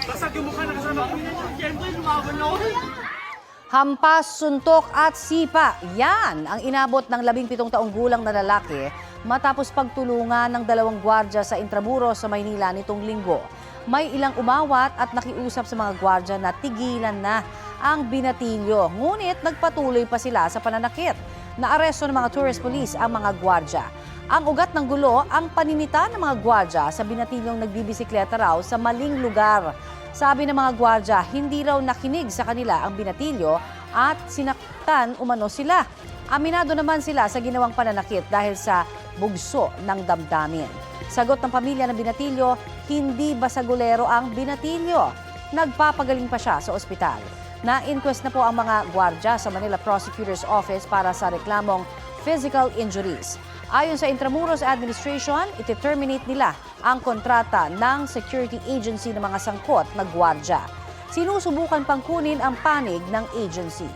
Basag yung mukha na kasama ko. Siyempre, lumaban na ako. Hampas, suntok at sipa. Yan ang inabot ng 17 taong gulang na lalaki matapos pagtulungan ng 2 gwardya sa Intramuros sa Maynila nitong linggo. May ilang umawat at nakiusap sa mga gwardya na tigilan na ang binatilyo. Ngunit nagpatuloy pa sila sa pananakit. Naaresto ng mga tourist police ang mga gwardya. Ang ugat ng gulo, ang paninita ng mga gwardya sa binatilyong nagbibisikleta raw sa maling lugar. Sabi ng mga gwardya, hindi raw nakinig sa kanila ang binatilyo at sinaktan umano sila. Aminado naman sila sa ginawang pananakit dahil sa bugso ng damdamin. Sagot ng pamilya ng binatilyo, hindi basagulero ang binatilyo. Nagpapagaling pa siya sa ospital. Na-inquest na po ang mga gwardya sa Manila Prosecutor's Office para sa reklamong physical injuries. Ayon sa Intramuros Administration, iti-terminate nila ang kontrata ng security agency ng mga sangkot na gwardya. Sinusubukan pang kunin ang panig ng agency.